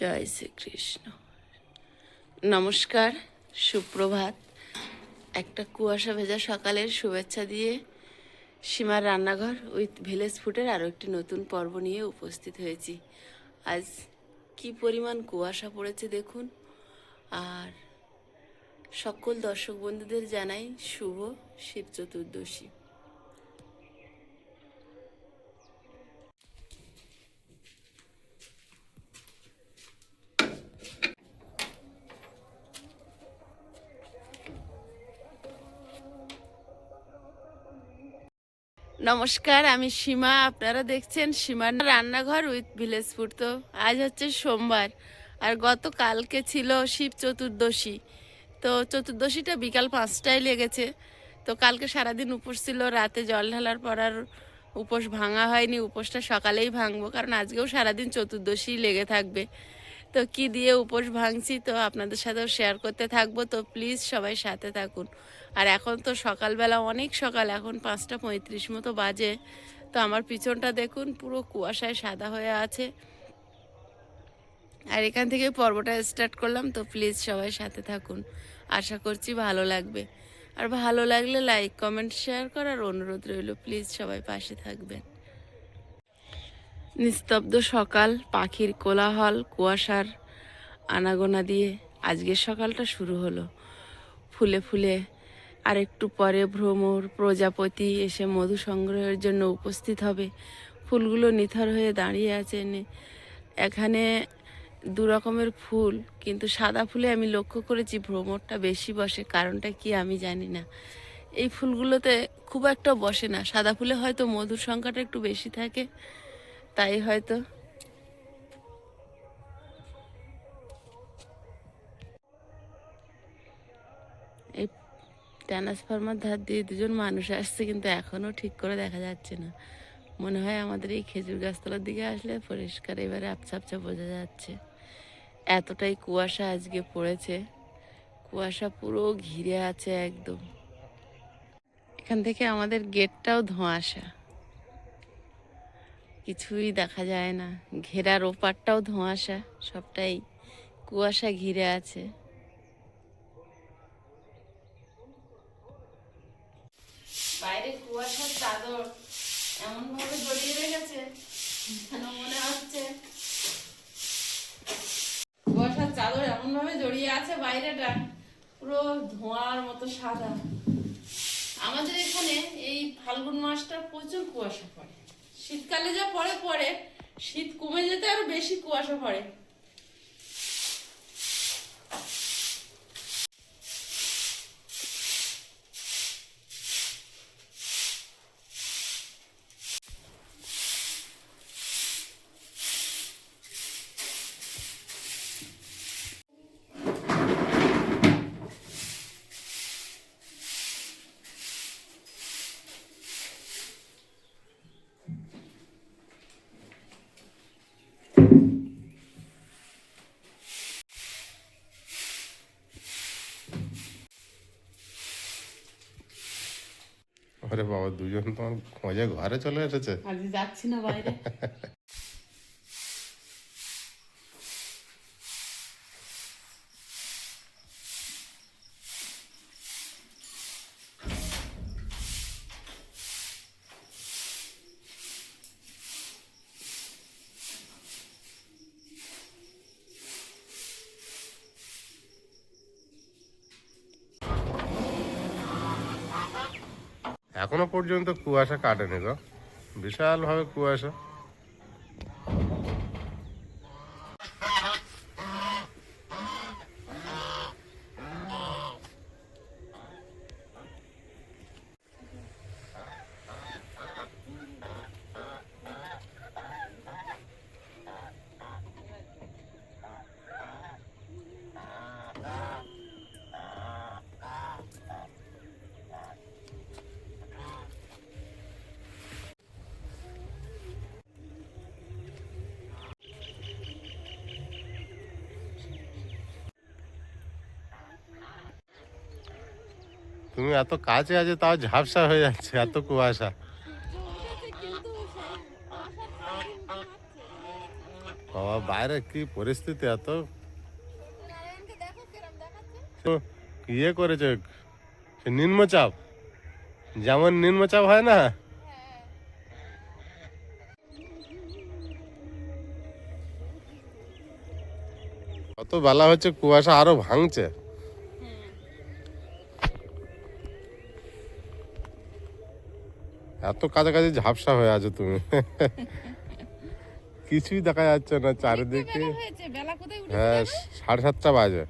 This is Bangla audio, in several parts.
জয় শ্রীকৃষ্ণ। নমস্কার, সুপ্রভাত। একটা কুয়াশা ভেজা সকালের শুভেচ্ছা দিয়ে সীমার রান্নাঘর উইথ ভিলেজ ফুডের আরও একটি নতুন পর্ব নিয়ে উপস্থিত হয়েছি। আজ কি পরিমাণ কুয়াশা পড়েছে দেখুন। আর সকল দর্শক বন্ধুদের জানাই শুভ শিব চতুর্দশী। নমস্কার, আমি সীমা। আপনারা দেখছেন সীমার রান্নাঘর উইথ ভিলেজ ফুড। তো আজ হচ্ছে সোমবার, আর গতকালকে ছিল শিব চতুর্দশী। তো চতুর্দশীটা বিকাল 5টায় লেগেছে। তো কালকে সারাদিন উপোস ছিল, রাতে জল ঢালার পর আর উপোস ভাঙা হয়নি। উপোসটা সকালেই ভাঙবো, কারণ আজকেও সারাদিন চতুর্দশী লেগে থাকবে। তো কি দিয়ে উপোস ভাঙছি তো আপনাদের সাথেও শেয়ার করতে থাকবো। তো প্লিজ সবাই সাথে থাকুন। আর এখন তো সকালবেলা অনেক সকাল, এখন 5টা 35 মতো বাজে। তো আমার পিছনটা দেখুন, পুরো কুয়াশায় সাদা হয়ে আছে। আর এখান থেকে পর্বটা স্টার্ট করলাম। তো প্লিজ সবাই সাথে থাকুন, আশা করছি ভালো লাগবে। আর ভালো লাগলে লাইক কমেন্ট শেয়ার করার অনুরোধ রইল। প্লিজ সবাই পাশে থাকবেন। নিস্তব্ধ সকাল, পাখির কোলাহল, কুয়াশার আনাগোনা দিয়ে আজকের সকালটা শুরু হলো। ফুলে ফুলে আর একটু পরে ভ্রমর প্রজাপতি এসে মধু সংগ্রহের জন্য উপস্থিত হবে। ফুলগুলো নিথর হয়ে দাঁড়িয়ে আছে। এখানে দু রকমের ফুল, কিন্তু সাদা ফুলে আমি লক্ষ্য করেছি ভ্রমরটা বেশি বসে। কারণটা কি আমি জানি না। এই ফুলগুলোতে খুব একটা বসে না। সাদা ফুলে হয়তো মধুর সংখ্যাটা একটু বেশি থাকে, তাই হয়তো। এই ট্রান্সফরমার ধার দিয়ে দুজন মানুষ আসছে, কিন্তু এখনও ঠিক করে দেখা যাচ্ছে না। মনে হয় আমাদের এই খেজুর গাছতলার দিকে আসলে পরিষ্কার এবারে আবছা আবছা বোঝা যাচ্ছে। এতটাই কুয়াশা আজকে পড়েছে, কুয়াশা পুরো ঘিরে আছে একদম। এখান থেকে আমাদের গেটটাও ধোঁয়াশা, কিছুই দেখা যায় না। ঘেরার ওপারটাও ধোঁয়াশা, সবটাই কুয়াশা ঘিরে আছে। বাইরে কুয়াশার চাদর এমন ভাবে জড়িয়ে রেখেছে যেন মনে হচ্ছে কুয়াশার চাদর এমন ভাবে জড়িয়ে আছে বাইরেটা পুরো ধোঁয়ার মতো সাদা। আমাদের এখানে এই ফাল্গুন মাসটা প্রচুর কুয়াশা পড়ে। শীতকালে যা পড়ে পড়ে, শীত কমে যেতে আরো বেশি কুয়াশা পড়ে। আরে বাবা, দুজন তোমার খোঁজে ঘরে চলে এসেছে। আজ যাচ্ছি না বাইরে। এখনো পর্যন্ত কুয়াশা কাটেনি গো, বিশাল ভাবে কুয়াশা। তুমি এত কাছে আছে তাও ঝাপসা হয়ে যাচ্ছে, এত কুয়াশা। ও বাবা বাইরে কি পরিস্থিতি এত নারায়ণকে দেখো কিরম দেখাচ্ছে। তো ইয়ে করেছে সে নিম্নচাপ, যেমন নিম্নচাপ হয় না, হ্যাঁ কত বেলা হচ্ছে কুয়াশা আরো ভাঙছে। হুম। এত কাছাকাছি ঝাপসা হয়ে আছো তুমি কিছুই দেখা যাচ্ছে না অনেকটা চারিদিকে। বেলা হয়েছে, বেলা কোথায় উঠেছে হ্যাঁ, দেখো। 7:30 বাজে।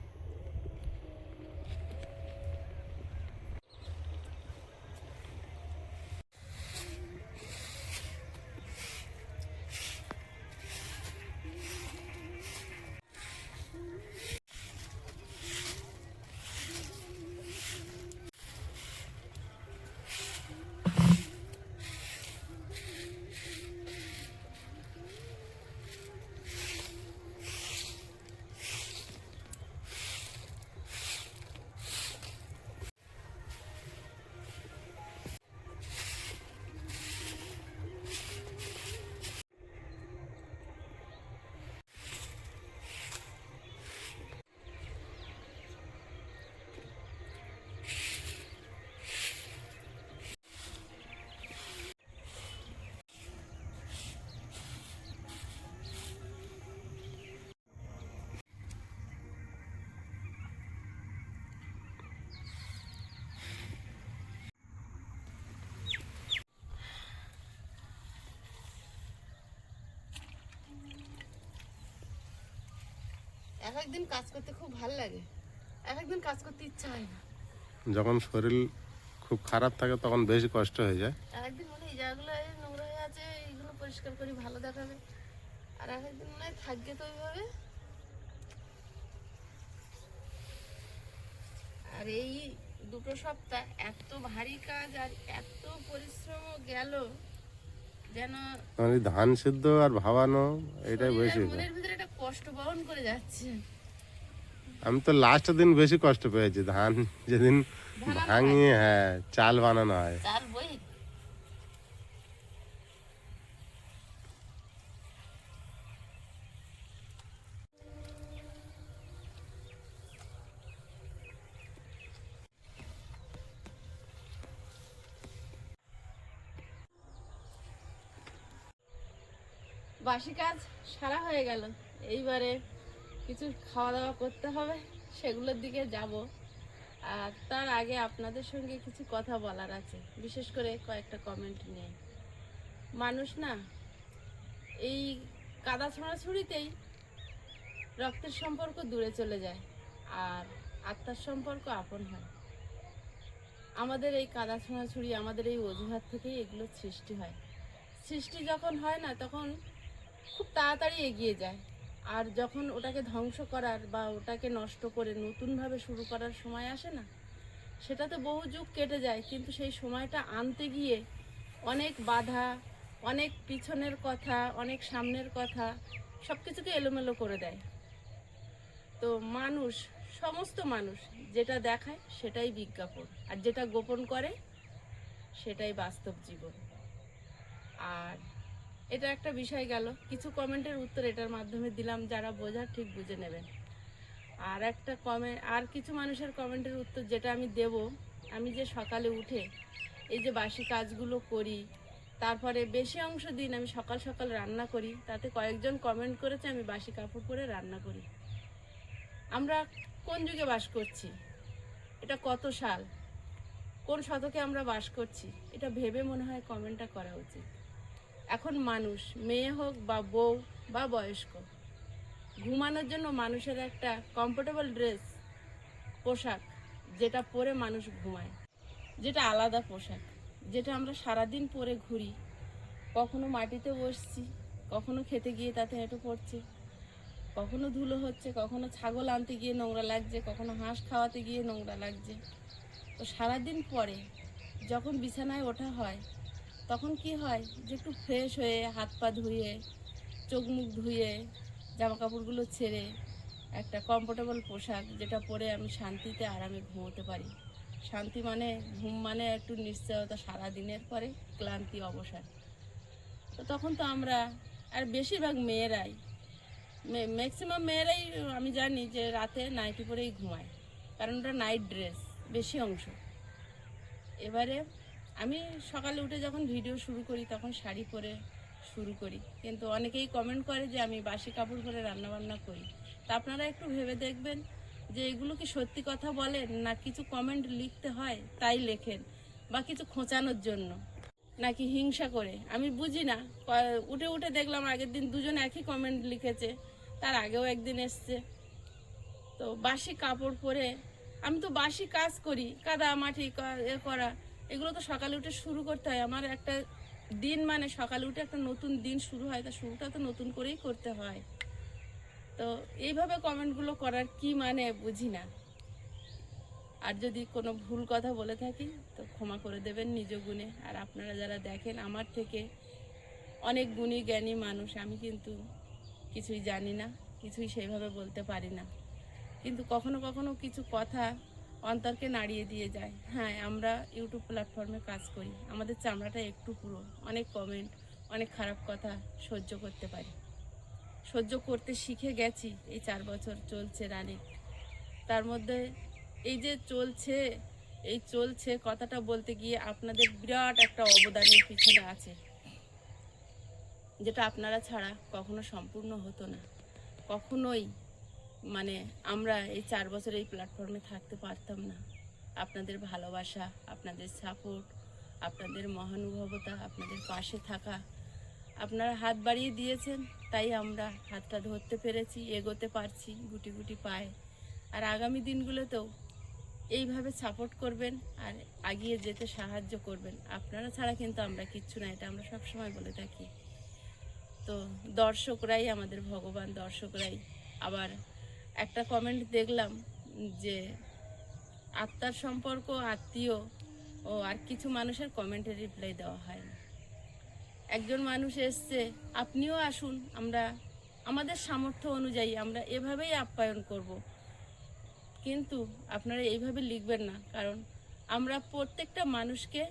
এক একদিন কাজ করতে খুব ভালো লাগে, এক একদিন কাজ করতে ইচ্ছা হয় না। যখন শরীর খুব খারাপ থাকে তখন বেশি কষ্ট হয়ে যায়। এক একদিন মনে হয় এই জায়গাগুলো এই নোংরা হয়ে আছে, এইগুলো পরিষ্কার করি ভালো দেখাবে, আর এক একদিন মনে হয় থাকবে তো ওইভাবে। আর এই 2 সপ্তাহ এত ভারী কাজ আর এত পরিশ্রম গেল, যেন মানে ধান সিদ্ধ আর ভাবানো এটাই শরীর আর বেশি। মনের ভিতরে একটা কষ্ট বহন করে যাচ্ছে। আমি তো লাস্ট দিন বেশি কষ্ট পেয়েছি, ধান যেদিন ভাঙানো ভাঙিয়ে হ্যাঁ চাল বানানো হয়। চাল বই বাসি কাজ সারা হয়ে গেল, এইবারে কিছু খাওয়া দাওয়া করতে হবে, সেগুলোর দিকে যাব। আর তার আগে আপনাদের সঙ্গে কিছু কথা বলার আছে, বিশেষ করে কয়েকটা কমেন্ট নিয়ে। মানুষ না এই কাদা ছোঁড়াছুড়িতেই রক্তের সম্পর্ক দূরে চলে যায় আর আত্মার সম্পর্ক আপন হয়। আমাদের এই কাদা ছোঁড়াছুড়ি, আমাদের এই অজুহাত থেকেই এগুলো সৃষ্টি হয়। সৃষ্টি যখন হয় না তখন খুব তাড়াতাড়ি এগিয়ে যায়, আর যখন ওটাকে ধ্বংস করার বা ওটাকে নষ্ট করে নতুনভাবে শুরু করার সময় আসে না, সেটাতে বহু যুগ কেটে যায়, কিন্তু সেই সময়টা আনতে গিয়ে অনেক বাধা, অনেক পিছনের কথা, অনেক সামনের কথা, সব কিছুকে এলোমেলো করে দেয়। তো মানুষ, সমস্ত মানুষ যেটা দেখায় সেটাই বিজ্ঞাপন, আর যেটা গোপন করে সেটাই বাস্তব জীবন। আর এটা একটা বিষয় গেল, কিছু কমেন্টের উত্তর এটার মাধ্যমে দিলাম, যারা বোঝার ঠিক বুঝে নেবেন। আর একটা কমেন্ট, আর কিছু মানুষের কমেন্টের উত্তর যেটা আমি দেব, আমি যে সকালে উঠে এই যে বাসি কাজগুলো করি, তারপরে বেশি অংশ দিন আমি সকাল সকাল রান্না করি, তাতে কয়েকজন কমেন্ট করেছে আমি বাসি কাপড় পরে রান্না করি। আমরা কোন যুগে বাস করছি, এটা কত সাল, কোন শতকে আমরা বাস করছি, এটা ভেবে মনে হয় কমেন্টটা করা উচিত। এখন মানুষ, মেয়ে হোক বা বউ বা বয়স্ক, ঘুমানোর জন্য মানুষের একটা কমফোর্টেবল ড্রেস, পোশাক, যেটা পরে মানুষ ঘুমায়, যেটা আলাদা পোশাক, যেটা আমরা সারাদিন পরে ঘুরি। কখনো মাটিতে বসছি, কখনো খেতে গিয়ে তাতে হেঁটে পড়ছে, কখনো ধুলো হচ্ছে, কখনো ছাগল আনতে গিয়ে নোংরা লাগছে, কখনো হাঁস খাওয়াতে গিয়ে নোংরা লাগছে। তো সারাদিন পরে যখন বিছানায় ওঠা হয় তখন কি হয় যে একটু ফ্রেশ হয়ে হাত পা ধুয়ে চোখ মুখ ধুয়ে জামা কাপড়গুলো ছেড়ে একটা কমফোর্টেবল পোশাক যেটা পরে আমি শান্তিতে আরামে ঘুমোতে পারি। শান্তি মানে ঘুম মানে একটু নিশ্চয়তা, সারাদিনের পরে ক্লান্তি অবসাদ। তো তখন তো আমরা, আর বেশিরভাগ মেয়েরাই ম্যাক্সিমাম মেয়েরাই আমি জানি যে রাতে নাইটি পরেই ঘুমায়, কারণ ওটা নাইট ড্রেস বেশি অংশ। এবারে আমি সকালে উঠে যখন ভিডিও শুরু করি তখন শাড়ি পরে শুরু করি, কিন্তু অনেকেই কমেন্ট করে যে আমি বাসি কাপড় পরে রান্নাবান্না করি। তা আপনারা একটু ভেবে দেখবেন যে এগুলো কি সত্যি কথা বলেন, না কিছু কমেন্ট লিখতে হয় তাই লেখেন, বা কিছু খোঁচানোর জন্য, নাকি হিংসা করে। আমি বুঝি না। উঠে উঠে দেখলাম আগের দিন দুজন একই কমেন্ট লিখেছে, তার আগেও একদিন এসছে। তো বাসি কাপড় পরে আমি তো বাসি কাজ করি, কাদা মাটি করা, এগুলো তো সকালে উঠে শুরু করতে হয়। আমার একটা দিন মানে সকালে উঠে একটা নতুন দিন শুরু হয়, তা শুরুটা তো নতুন করেই করতে হয়। তো এইভাবে কমেন্টগুলো করার কি মানে বুঝি না। আর যদি কোনো ভুল কথা বলে থাকি তো ক্ষমা করে দেবেন নিজ গুণে। আর আপনারা যারা দেখেন আমার থেকে অনেক গুণী জ্ঞানী মানুষ, আমি কিন্তু কিছুই জানি না, কিছুই সেইভাবে বলতে পারি না, কিন্তু কখনো কখনো কিছু কথা অন্তরকে নাড়িয়ে দিয়ে যায়। হ্যাঁ, আমরা ইউটিউব প্ল্যাটফর্মে কাজ করি, আমাদের চামড়াটা একটু পুরো, অনেক কমেন্ট, অনেক খারাপ কথা সহ্য করতে পারি, সহ্য করতে শিখে গেছি। এই 4 বছর চলছে রানিং, তার মধ্যে এই যে চলছে কথাটা বলতে গিয়ে আপনাদের বিরাট একটা অবদানের পিছনে আছে, যেটা আপনারা ছাড়া কখনো সম্পূর্ণ হতো না, কখনোই। মানে আমরা এই 4 বছর এই প্ল্যাটফর্মে থাকতে পারতাম না। আপনাদের ভালোবাসা, আপনাদের সাপোর্ট, আপনাদের মহানুভবতা, আপনাদের পাশে থাকা, আপনারা হাত বাড়িয়ে দিয়েছেন, তাই আমরা হাতটা ধরতে পেরেছি, এগোতে পারছি গুটি গুটি পায়ে। আর আগামী দিনগুলোতেও এইভাবে সাপোর্ট করবেন আর এগিয়ে যেতে সাহায্য করবেন। আপনারা ছাড়া কিন্তু আমরা কিচ্ছু না, এটা আমরা সবসময় বলে থাকি। তো দর্শকরাই আমাদের ভগবান, দর্শকরাই। আবার একটা কমেন্ট দেখলাম যে আত্মার সম্পর্ক, আত্মীয় ও আর কিছু মানুষের কমেন্টে রিপ্লাই দেওয়া হয় না। একজন মানুষ এসছে, আপনিও আসুন, আমরা আমাদের সামর্থ্য অনুযায়ী আমরা এভাবেই আপ্যায়ন করব, কিন্তু আপনারা এইভাবে লিখবেন না, কারণ আমরা প্রত্যেকটা মানুষকে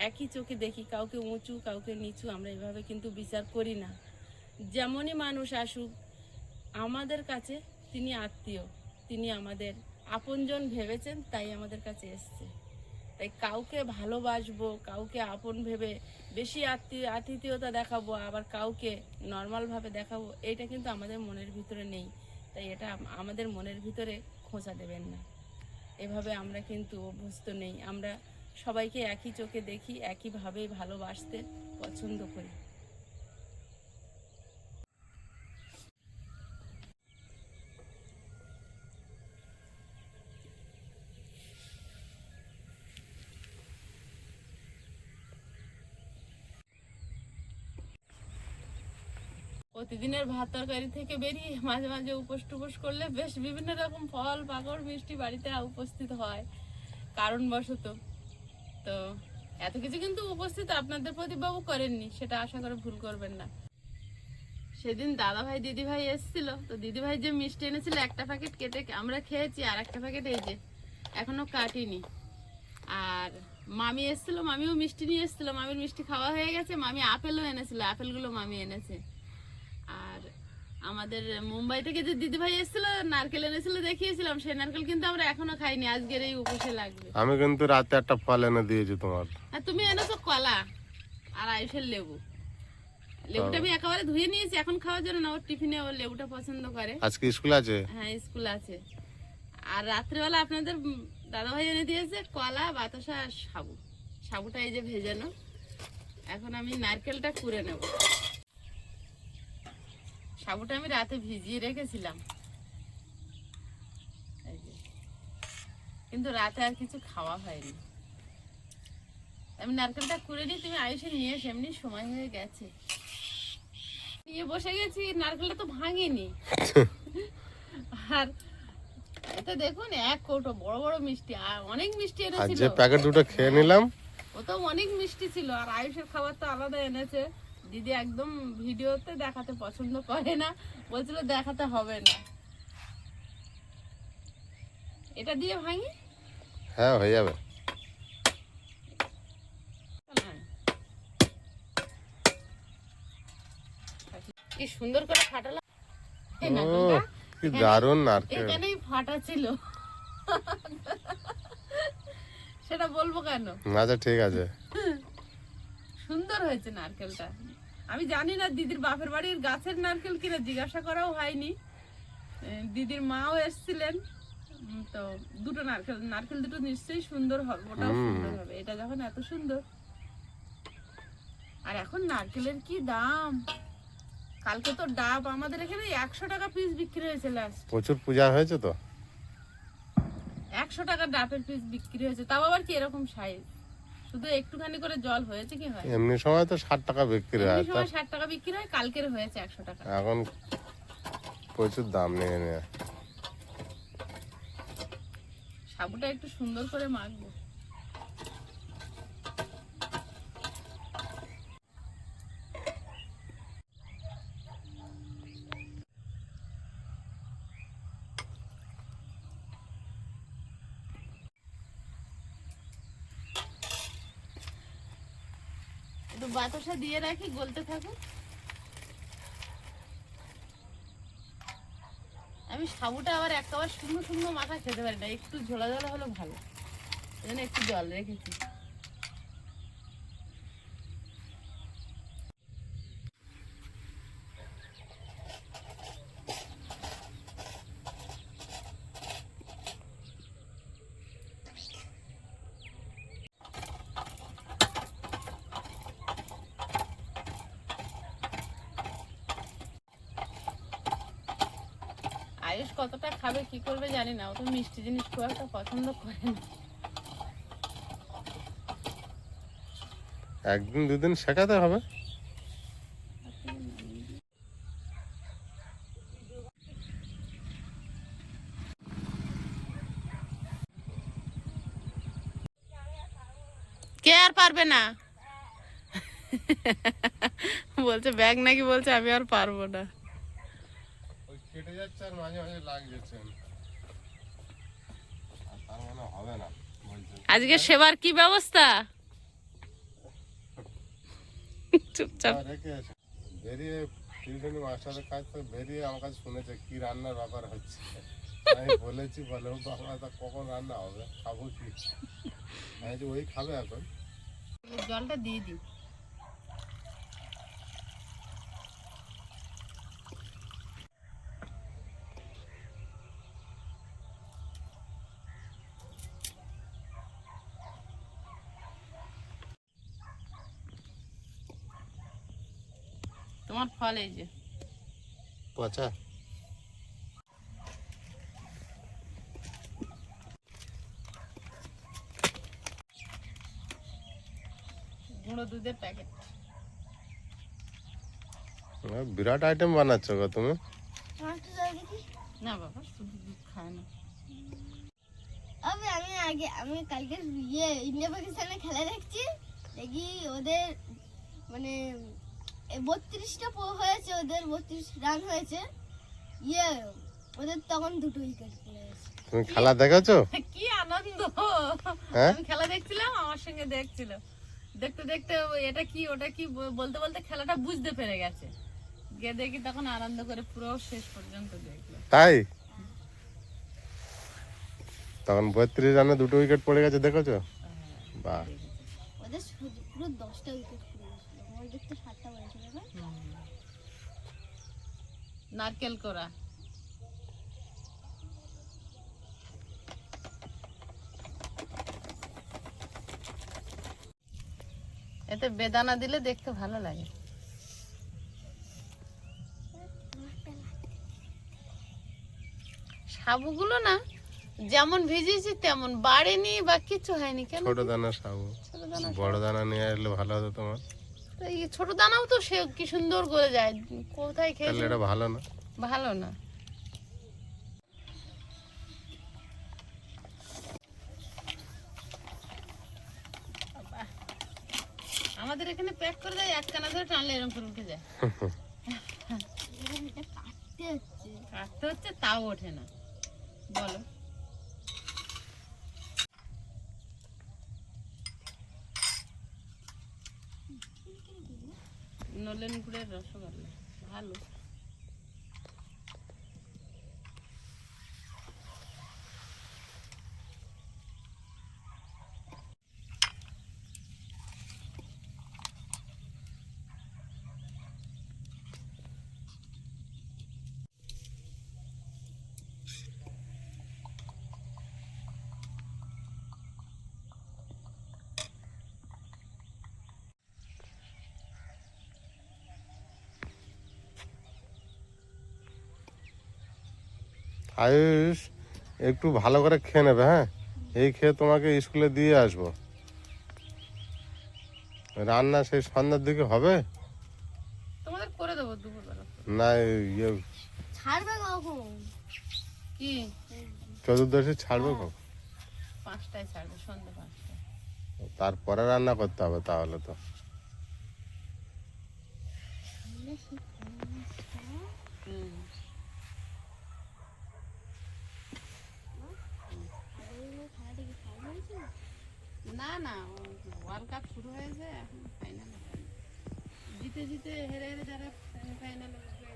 একই চোখে দেখি, কাউকে উঁচু কাউকে নিচু আমরা এভাবে কিন্তু বিচার করি না। যেমনই মানুষ আসুক আমাদের কাছে, তিনি আত্মীয়, তিনি আমাদের আপনজন ভেবেছেন, তাই আমাদের কাছে এসছে। তাই কাউকে ভালোবাসবো, কাউকে আপন ভেবে বেশি আতিথেয়তা দেখাবো, আবার কাউকে নর্মালভাবে দেখাবো, এইটা কিন্তু আমাদের মনের ভিতরে নেই। তাই এটা আমাদের মনের ভিতরে খোঁচা দেবেন না। এভাবে আমরা কিন্তু অভ্যস্ত নেই, আমরা সবাইকে একই চোখে দেখি, একইভাবে ভালোবাসতে পছন্দ করি। প্রতিদিনের ভাত তরকারি থেকে বেরিয়ে মাঝে মাঝে উপোস টুপোস করলে বেশ বিভিন্ন রকম ফল পাকড় মিষ্টি বাড়িতে উপস্থিত হয় কারণবশত। তো এত কিছু কিন্তু উপস্থিত আপনাদের প্রতিবাবু করেননি, সেটা আশা করে ভুল করবেন না। সেদিন দাদা ভাই দিদি ভাই এসেছিল, তো দিদি ভাই যে মিষ্টি এনেছিল একটা প্যাকেট কেটে আমরা খেয়েছি, আর একটা প্যাকেট এই যে এখনো কাটিনি। আর মামি এসেছিল, মামিও মিষ্টি নিয়ে এসেছিল, মামির মিষ্টি খাওয়া হয়ে গেছে। মামি আপেলও এনেছিল, আপেলগুলো মামি এনেছে। আর আমাদের মুম্বাই থেকে যে দিদি ভাই এসেছিল নারকেল এনেছিল, দেখিয়েছিলাম, সেই নারকেল কিন্তু আমরা এখনো খাইনি, আজকের এই উপোসে লাগবে। আমি কিন্তু রাতে একটা ফল এনে দিয়েছি তোমার। আর তুমি এনেছো কলা আর আয়ুষের লেবু। লেবুটা আমি একেবারে ধুয়ে নিয়েছি এখন খাওয়ার জন্য না, ওর টিফিনে ও লেবুটা পছন্দ করে। আজকে স্কুল আছে? হ্যাঁ, স্কুল আছে। আর রাত্রেবেলা আপনাদের দাদা ভাই এনে দিয়েছে কলা, বাতাসা আর সাবু। সাবুটা এই যে ভেজানো, এখন আমি নারকেলটা কুড়ে নেব। সাবুটা আমি রাতে ভিজিয়ে রেখেছিলাম, কিন্তু রাতে আর কিছু খাওয়া হয়নি। আমি নারকেলটা কুড়ে নিই, তুমি আয়ুষে নিয়ে এসে, এমনি সময় হয়ে গেছে, নিয়ে বসে গেছি। নারকেলটা তো ভাঙিনি। আর এটা দেখুন, এক কৌটো বড় বড় মিষ্টি, আর অনেক মিষ্টি এনেছিল। যে প্যাকেট দুটো খেয়ে নিলাম, ও তো অনেক মিষ্টি ছিল। আর আয়ুষের খাবার তো আলাদা এনেছে। দিদি একদম ভিডিওতে দেখাতে পছন্দ করে না, বলছিল দেখাতে হবে না। এটা দিয়ে ভাঙি? হ্যাঁ হয়ে যাবে। কি সুন্দর করে ফাটালাম। এই ও নারকেলটা কি দারুণ নারকেল। এখানেই ফাটা ছিল, সেটা বলবো কেন? আচ্ছা ঠিক আছে। সুন্দর হয়েছে নারকেলটা। আমি জানি না দিদির বাপের বাড়ির গাছের নারকেল কিনা, জিজ্ঞাসা করাও হয়নি। দিদির মাও এসেছিলেন, তো দুটো নারকেল, নারকেল দুটো নিশ্চয়ই সুন্দর হবে, ওটাও সুন্দর হবে। এটা যখন এত সুন্দর, আর এখন নারকেলের কি দাম! কালকে তো ডাব আমাদের এখানে 100 টাকা পিস বিক্রি হয়েছে। লাস্ট প্রচুর পূজা হয়েছে তো, 100 টাকা ডাবের পিস বিক্রি হয়েছে, তাও আবার কি এরকম সাইজ, শুধু একটুখানি করে জল হয়েছে কি হয়। এমনি সময় তো 60 টাকা বিক্রি হয়, এমনি সময় 60 টাকা বিক্রি হয়, কালকের হয়েছে 100 টাকা। এখন প্রচুর দাম নিয়ে নেয়। সাবুটা একটু সুন্দর করে মাখবো। একটু বাতাসা দিয়ে রাখি, গলতে থাকুক। আমি সাবুটা আবার একেবারে শুকনো শুকনো মাখা খেতে পারি না, একটু ঝোলা ঝোলা হলে ভালো, এজন্য একটু জল রেখেছি। আয়ুষ কতটা খাবে কি করবে জানি না, ও তো মিষ্টি জিনিস খুব একটা পছন্দ করে না। একদিন দুদিন শেখাতে হবে। কে আর পারবে না? বলছে ব্যাগ নাকি, বলছে আমি আর পারবো না। ওই কেটে যাচ্ছে আর মাঝে মাঝে লাগ যাচ্ছে, আর তার মানে হবে না বলছে। আজকে সেবার কি ব্যবস্থা? চুপচাপ রেখে এসে বেরিয়ে টিউশনি মাস্টারের কাছ থেকে বেরিয়ে আমার কাছে শুনেছে কি রান্নার ব্যাপার হচ্ছে। আমি বলেছি, বলে ও বাবা তা কখন রান্না হবে, খাবো কি? আমি যে ওই খাবে এখন। জলটা দিয়ে দিই। তোমার ফল এই যে। পচা গুঁড়ো দুধের প্যাকেট। বিরাট আইটেম বানাচ্ছ গো তুমি। না বাবা, শুধু দুধ খায় না। আমি কালকে ইন্ডিয়া পাকিস্তানের খেলা দেখছি, দেখি ওদের মানে 32টা হয়েছে, ওদের 32 রান হয়েছে, ওদের তখন 2 উইকেট পড়ে গেছে। তুমি খেলা দেখেছো? কি আনন্দ! হ্যাঁ? আমি খেলা দেখছিলাম, আমার সঙ্গে দেখছিল, দেখতে দেখতে এটা কি ওটা কি বলতে বলতে খেলাটা বুঝতে পেরে গেছে, গিয়ে দেখি তখন আনন্দ করে পুরো শেষ পর্যন্ত দেখলো। তাই তখন 32 রানে 2 উইকেট পড়ে গেছে, দেখেছো? বাহ, ওদের পুরো 10টা উইকেট পড়ে গেছিল, আমার দেখতে 7টা পড়েছিল না। নারকেল কোরা এতে বেদানা দিলে দেখতে ভালো লাগে। সাবুগুলো না যেমন ভিজিয়েছি তেমন বাড়েনি বা কিছু হয়নি। কেন? ছোট দানা সাবু, বড় দানা নিয়ে আসলে ভালো হতো তোমার। তো এই ছোট দানাও তো সে কি সুন্দর গলে যায়, কোথায় তাহলে খেয়েছি? এটা ভালো না। ভালো না। আমাদের এখানে প্যাক করে দেয়, এক কানা ধরে টানলে এরকম করে উঠে যায়। এটা কাটতে হচ্ছে। কাটতে হচ্ছে তাও ওঠে না, বলো। নলেন গুড়ের রসগোল্লা ভালো। আয়ুষ একটু ভালো করে খেয়ে নেবে, হ্যাঁ? এই খেয়ে তোমাকে স্কুলে দিয়ে আসবো। রান্না সেই সন্ধ্যার দিকে হবে তোমাদের করে দেবো দুপুরবেলা। না? ইয়ে ছাড়বে কখন? কি? চতুর্দশী ছাড়বে কখন? 5টায় ছাড়বে, সন্ধ্যে 5টায়। তারপরে রান্না করতে হবে তাহলে তো। হুম। না না, ওয়ার্ল্ড কাপ শুরু হয়েছে, এখন ফাইনাল জিতে জিতে হেরে হেরে যারা সেমিফাইনালে উঠবে।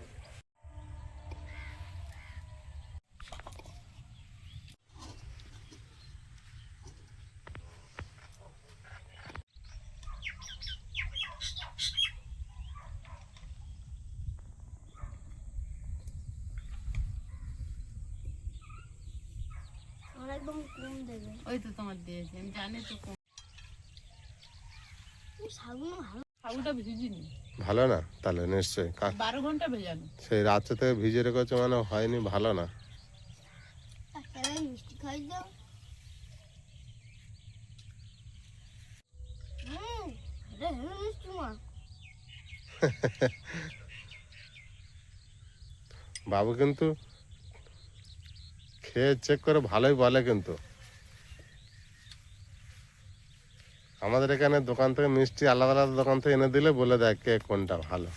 আমার একদম কম দেবে। ওই তো তোমার দিয়েছে, আমি জানি তো কোন সাগুন ভালো। সাবুটা ভিজিনি, ভালো না তাহলে নিশ্চয়ই 12 ঘন্টা ভেজানো। সেই রাত্রে থেকে ভিজে রেখেছে মানে হয়নি, ভালো না। একটা মিষ্টি খাই দাও। এটা হেভি মিষ্টি মা। বাবু কিন্তু খেয়ে চেক করে ভালোই বলে, কিন্তু আমাদের এখানে দোকান থেকে মিষ্টি আলাদা আলাদা দোকান থেকে এনে দিলে বলে দেয় কে কোনটা ভালো।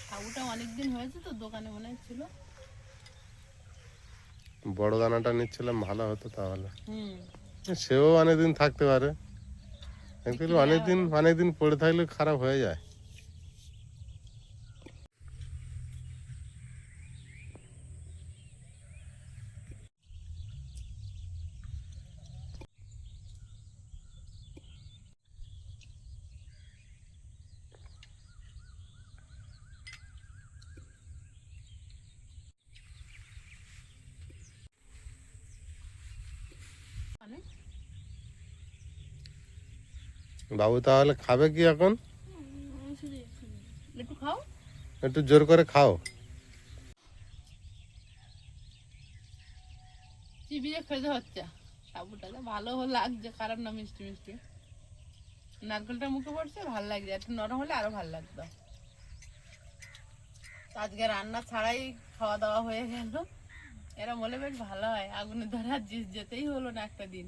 সাবুটা অনেকদিন হয়েছে তো দোকানে মনে ছিল। বড় দানাটা নিচ্ছিলাম ভালো হতো তাহলে। হুম। সেও অনেকদিন থাকতে পারে, কিন্তু অনেকদিন পড়ে থাকলে খারাপ হয়ে যায়। মানে বাবু তাহলে খাবে কি এখন? একটু খাও। একটু জোর করে খাও। চিবিয়ে খেতে হচ্ছে। সাবুটা তো ভালো লাগছে, খারাপ না, মিষ্টি মিষ্টি। নারকেলটা মুখে পড়ছে, ভালো লাগছে। একটু নরম হলে আরো ভালো লাগতো। আজকে রান্না ছাড়াই খাওয়া দাওয়া হয়ে গেল। এরা বলে বেশ ভালো হয়, আগুনে ধরা যেতেই হলো না একটা দিন।